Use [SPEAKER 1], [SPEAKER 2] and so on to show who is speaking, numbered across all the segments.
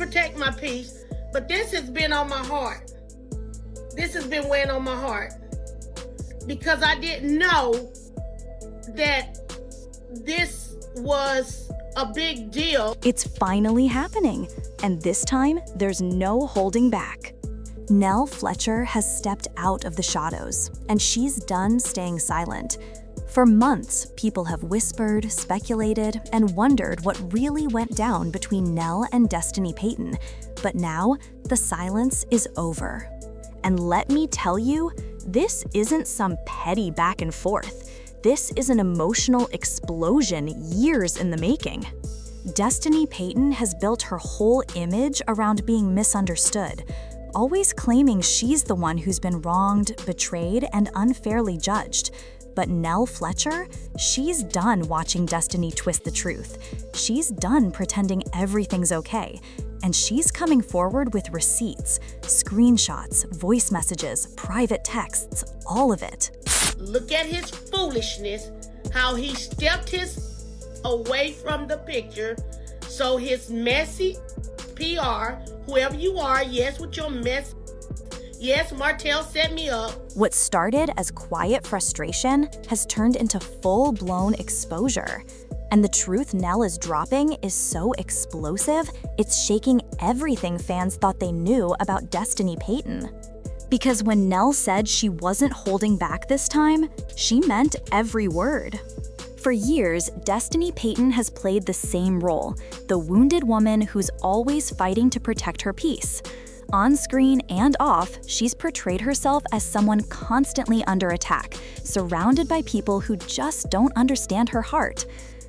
[SPEAKER 1] protect my peace, but this has been on my heart. This has been weighing on my heart because I didn't know that this was a big deal.
[SPEAKER 2] It's finally happening, and this time there's no holding back. Nell Fletcher has stepped out of the shadows, and she's done staying silent. For months, people have whispered, speculated, and wondered what really went down between Nell and Destiny Payton. But now, the silence is over. And let me tell you, this isn't some petty back and forth. This is an emotional explosion years in the making. Destiny Payton has built her whole image around being misunderstood, always claiming she's the one who's been wronged, betrayed, and unfairly judged. But Nell Fletcher, she's done watching Destiny twist the truth. She's done pretending everything's okay. And she's coming forward with receipts, screenshots, voice messages, private texts, all of it.
[SPEAKER 1] Look at his foolishness, how he stepped away from the picture, so his messy PR, whoever you are, yes, with your mess. Yes, Martell set me up.
[SPEAKER 2] What started as quiet frustration has turned into full-blown exposure. And the truth Nell is dropping is so explosive, it's shaking everything fans thought they knew about Destiny Payton. Because when Nell said she wasn't holding back this time, she meant every word. For years, Destiny Payton has played the same role, the wounded woman who's always fighting to protect her peace. On screen and off, she's portrayed herself as someone constantly under attack, surrounded by people who just don't understand her heart.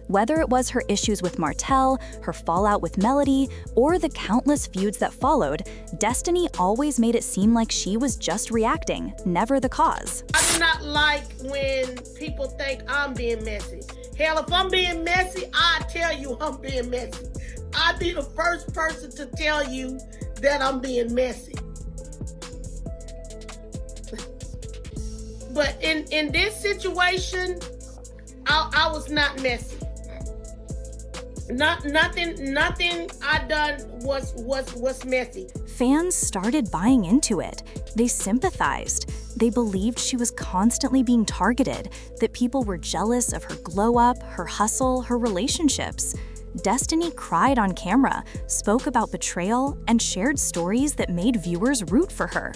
[SPEAKER 2] Whether it was her issues with Martell, her fallout with Melody, or the countless feuds that followed, Destiny always made it seem like she was just reacting, never the cause.
[SPEAKER 1] I do not like when people think I'm being messy. Hell, if I'm being messy, I tell you I'm being messy. I'd be the first person to tell you that I'm being messy. But in this situation, I was not messy. Nothing I done was messy.
[SPEAKER 2] Fans started buying into it. They sympathized. They believed she was constantly being targeted, that people were jealous of her glow up, her hustle, her relationships. Destiny cried on camera, spoke about betrayal, and shared stories that made viewers root for her.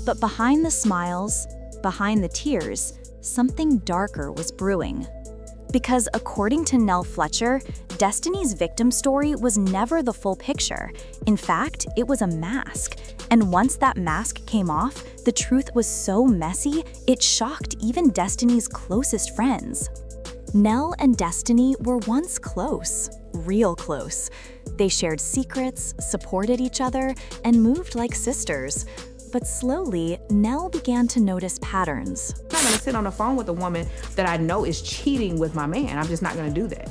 [SPEAKER 2] But behind the smiles, behind the tears, something darker was brewing. Because according to Nell Fletcher, Destiny's victim story was never the full picture. In fact, it was a mask. And once that mask came off, the truth was so messy, it shocked even Destiny's closest friends. Nell and Destiny were once close, real close. They shared secrets, supported each other, and moved like sisters. But slowly, Nell began to notice patterns.
[SPEAKER 3] I'm not gonna sit on the phone with a woman that I know is cheating with my man. I'm just not gonna do that.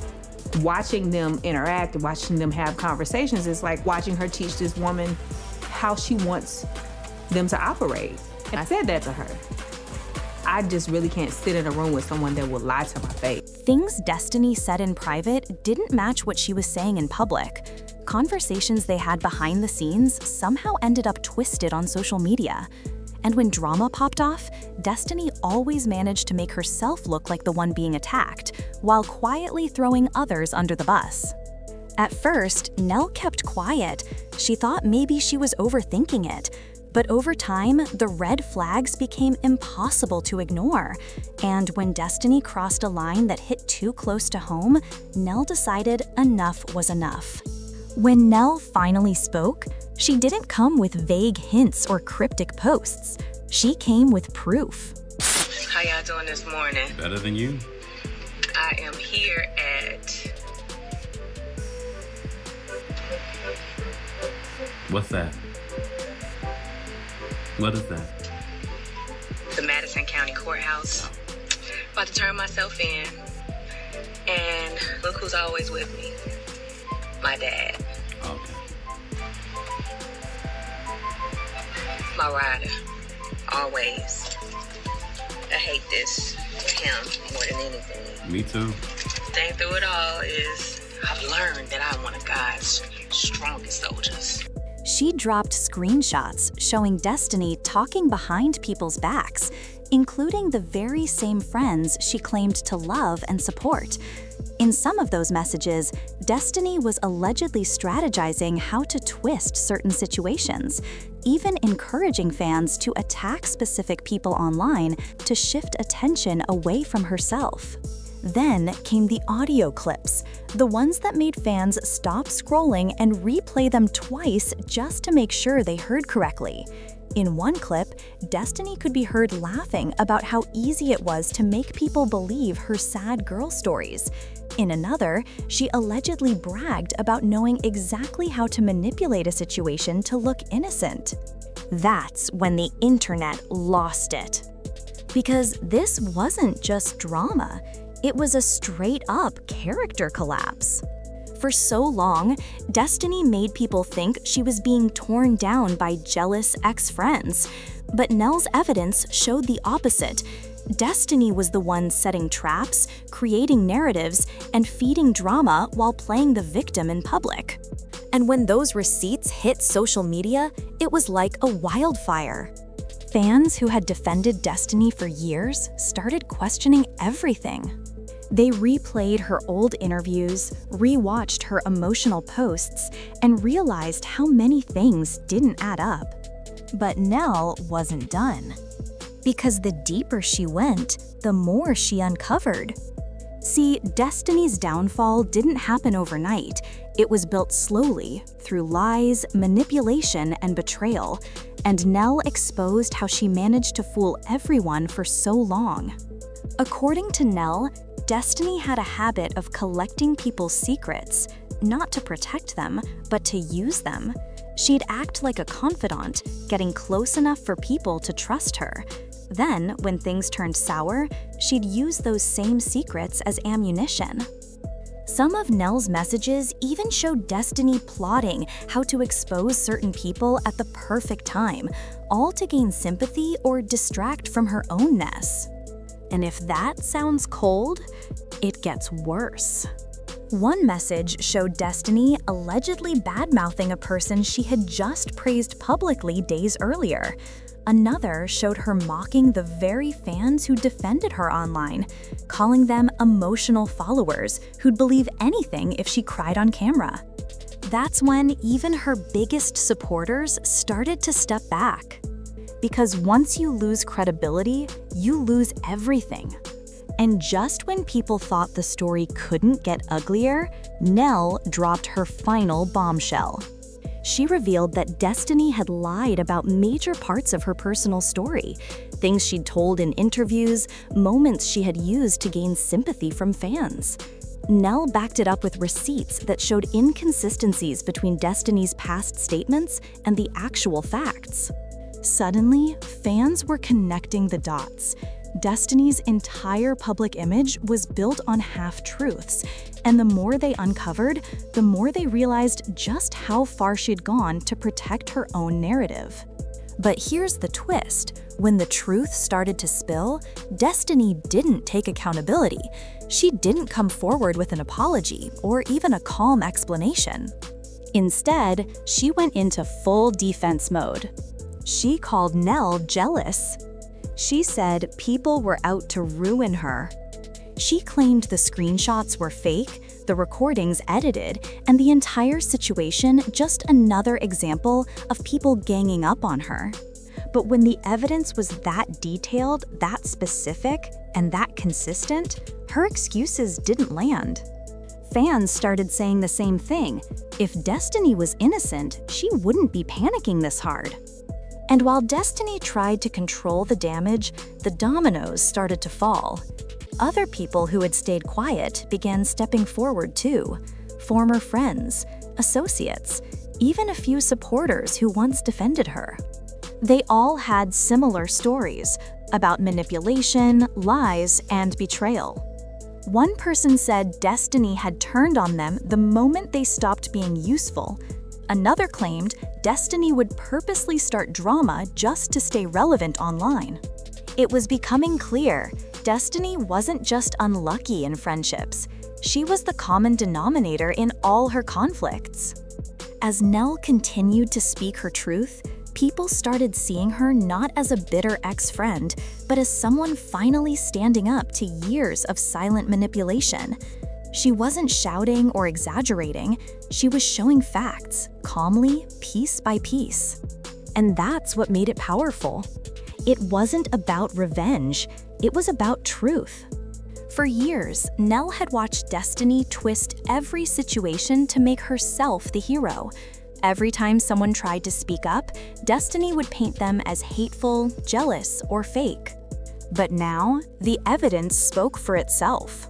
[SPEAKER 3] Watching them interact, watching them have conversations, is like watching her teach this woman how she wants them to operate. And I said that to her. I just really can't sit in a room with someone that will lie to my face.
[SPEAKER 2] Things Destiny said in private didn't match what she was saying in public. Conversations they had behind the scenes somehow ended up twisted on social media. And when drama popped off, Destiny always managed to make herself look like the one being attacked, while quietly throwing others under the bus. At first, Nell kept quiet. She thought maybe she was overthinking it. But over time, the red flags became impossible to ignore. And when Destiny crossed a line that hit too close to home, Nell decided enough was enough. When Nell finally spoke, she didn't come with vague hints or cryptic posts. She came with proof.
[SPEAKER 4] How y'all doing this morning?
[SPEAKER 5] Better than you.
[SPEAKER 4] I am here at...
[SPEAKER 5] What's that? What is that?
[SPEAKER 4] the Madison County Courthouse. About to turn myself in. And look who's always with me. My dad.
[SPEAKER 5] Okay.
[SPEAKER 4] My rider. Always. I hate this for him more than anything.
[SPEAKER 5] Me too.
[SPEAKER 4] The thing through it all is I've learned that I'm one of God's strongest soldiers.
[SPEAKER 2] She dropped screenshots showing Destiny talking behind people's backs, including the very same friends she claimed to love and support. In some of those messages, Destiny was allegedly strategizing how to twist certain situations, even encouraging fans to attack specific people online to shift attention away from herself. Then came the audio clips, the ones that made fans stop scrolling and replay them twice just to make sure they heard correctly. In one clip, Destiny could be heard laughing about how easy it was to make people believe her sad girl stories. In another, she allegedly bragged about knowing exactly how to manipulate a situation to look innocent. That's when the internet lost it. Because this wasn't just drama. It was a straight-up character collapse. For so long, Destiny made people think she was being torn down by jealous ex-friends. But Nell's evidence showed the opposite. Destiny was the one setting traps, creating narratives, and feeding drama while playing the victim in public. And when those receipts hit social media, it was like a wildfire. Fans who had defended Destiny for years started questioning everything. They replayed her old interviews, rewatched her emotional posts, and realized how many things didn't add up. But Nell wasn't done. Because the deeper she went, the more she uncovered. See, Destiny's downfall didn't happen overnight. It was built slowly, through lies, manipulation, and betrayal. And Nell exposed how she managed to fool everyone for so long. According to Nell, Destiny had a habit of collecting people's secrets, not to protect them, but to use them. She'd act like a confidant, getting close enough for people to trust her. Then, when things turned sour, she'd use those same secrets as ammunition. Some of Nell's messages even showed Destiny plotting how to expose certain people at the perfect time, all to gain sympathy or distract from her own mess. And if that sounds cold, it gets worse. One message showed Destiny allegedly bad-mouthing a person she had just praised publicly days earlier. Another showed her mocking the very fans who defended her online, calling them emotional followers who'd believe anything if she cried on camera. That's when even her biggest supporters started to step back. Because once you lose credibility, you lose everything. And just when people thought the story couldn't get uglier, Nell dropped her final bombshell. She revealed that Destiny had lied about major parts of her personal story, things she'd told in interviews, moments she had used to gain sympathy from fans. Nell backed it up with receipts that showed inconsistencies between Destiny's past statements and the actual facts. Suddenly, fans were connecting the dots. Destiny's entire public image was built on half-truths, and the more they uncovered, the more they realized just how far she'd gone to protect her own narrative. But here's the twist. When the truth started to spill, Destiny didn't take accountability. She didn't come forward with an apology or even a calm explanation. Instead, she went into full defense mode. She called Nell jealous. She said people were out to ruin her. She claimed the screenshots were fake, the recordings edited, and the entire situation just another example of people ganging up on her. But when the evidence was that detailed, that specific, and that consistent, her excuses didn't land. Fans started saying the same thing. If Destiny was innocent, she wouldn't be panicking this hard. And while Destiny tried to control the damage, the dominoes started to fall. Other people who had stayed quiet began stepping forward too. Former friends, associates, even a few supporters who once defended her. They all had similar stories about manipulation, lies, and betrayal. One person said Destiny had turned on them the moment they stopped being useful. Another claimed Destiny would purposely start drama just to stay relevant online. It was becoming clear Destiny wasn't just unlucky in friendships. She was the common denominator in all her conflicts. As Nell continued to speak her truth, people started seeing her not as a bitter ex-friend, but as someone finally standing up to years of silent manipulation. She wasn't shouting or exaggerating, she was showing facts, calmly, piece by piece. And that's what made it powerful. It wasn't about revenge, it was about truth. For years, Nell had watched Destiny twist every situation to make herself the hero. Every time someone tried to speak up, Destiny would paint them as hateful, jealous, or fake. But now, the evidence spoke for itself.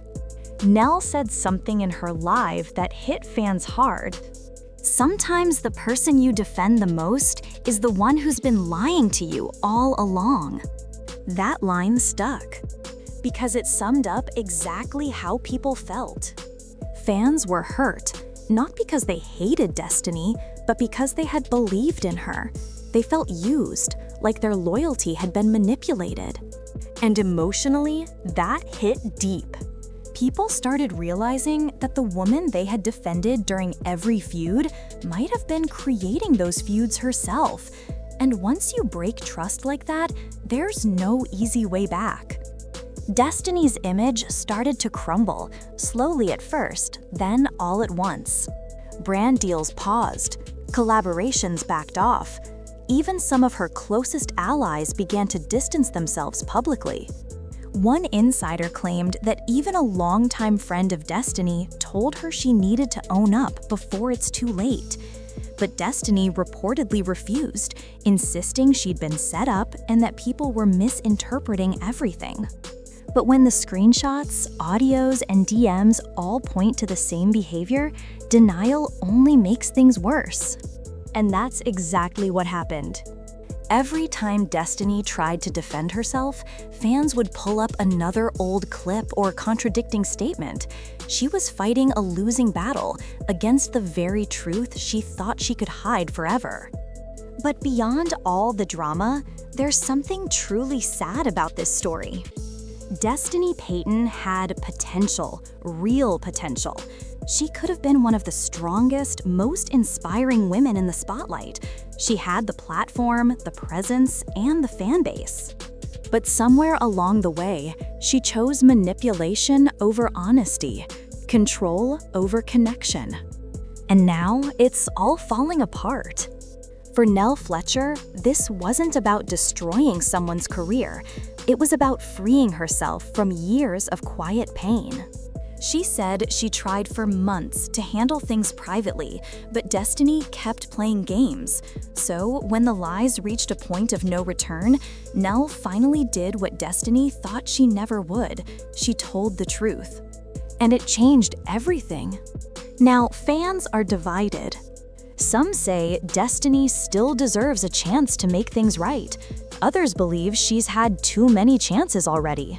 [SPEAKER 2] Nell said something in her live that hit fans hard. Sometimes the person you defend the most is the one who's been lying to you all along. That line stuck, because it summed up exactly how people felt. Fans were hurt, not because they hated Destiny, but because they had believed in her. They felt used, like their loyalty had been manipulated. And emotionally, that hit deep. People started realizing that the woman they had defended during every feud might have been creating those feuds herself. And once you break trust like that, there's no easy way back. Destiny's image started to crumble, slowly at first, then all at once. Brand deals paused, collaborations backed off. Even some of her closest allies began to distance themselves publicly. One insider claimed that even a longtime friend of Destiny told her she needed to own up before it's too late. But Destiny reportedly refused, insisting she'd been set up and that people were misinterpreting everything. But when the screenshots, audios, and DMs all point to the same behavior, denial only makes things worse. And that's exactly what happened. Every time Destiny tried to defend herself, fans would pull up another old clip or contradicting statement. She was fighting a losing battle against the very truth she thought she could hide forever. But beyond all the drama, there's something truly sad about this story. Destiny Payton had potential, real potential. She could have been one of the strongest, most inspiring women in the spotlight. She had the platform, the presence, and the fan base. But somewhere along the way, she chose manipulation over honesty, control over connection. And now it's all falling apart. For Nell Fletcher, this wasn't about destroying someone's career. It was about freeing herself from years of quiet pain. She said she tried for months to handle things privately, but Destiny kept playing games. So when the lies reached a point of no return, Nell finally did what Destiny thought she never would. She told the truth. And it changed everything. Now, fans are divided. Some say Destiny still deserves a chance to make things right. Others believe she's had too many chances already.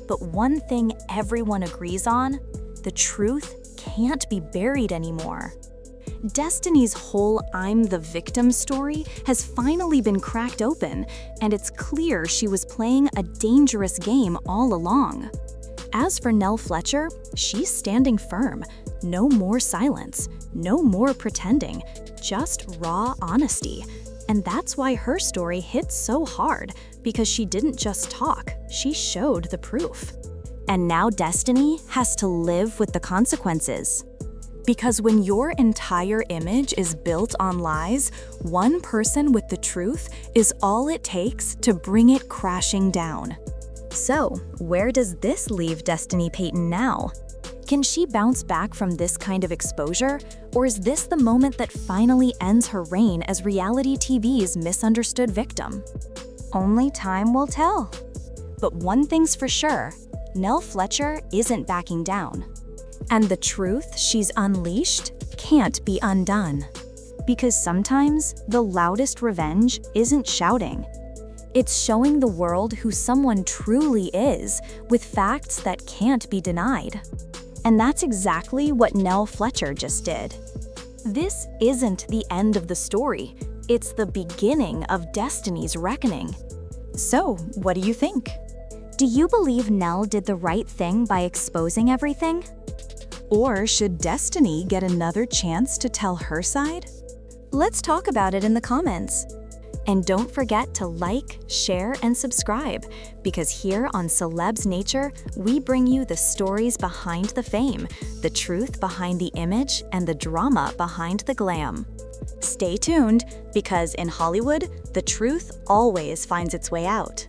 [SPEAKER 2] But one thing everyone agrees on, the truth can't be buried anymore. Destiny's whole "I'm the victim" story has finally been cracked open, and it's clear she was playing a dangerous game all along. As for Nell Fletcher, she's standing firm. No more silence, no more pretending, just raw honesty. And that's why her story hits so hard, because she didn't just talk, she showed the proof. And now Destiny has to live with the consequences. Because when your entire image is built on lies, one person with the truth is all it takes to bring it crashing down. So, where does this leave Destiny Payton now? Can she bounce back from this kind of exposure, or is this the moment that finally ends her reign as reality TV's misunderstood victim? Only time will tell. But one thing's for sure, Nell Fletcher isn't backing down. And the truth she's unleashed can't be undone. Because sometimes the loudest revenge isn't shouting. It's showing the world who someone truly is, with facts that can't be denied. And that's exactly what Nell Fletcher just did. This isn't the end of the story. It's the beginning of Destiny's reckoning. So, what do you think? Do you believe Nell did the right thing by exposing everything? Or should Destiny get another chance to tell her side? Let's talk about it in the comments. And don't forget to like, share, and subscribe, because here on Celebs Nature, we bring you the stories behind the fame, the truth behind the image, and the drama behind the glam. Stay tuned, because in Hollywood, the truth always finds its way out.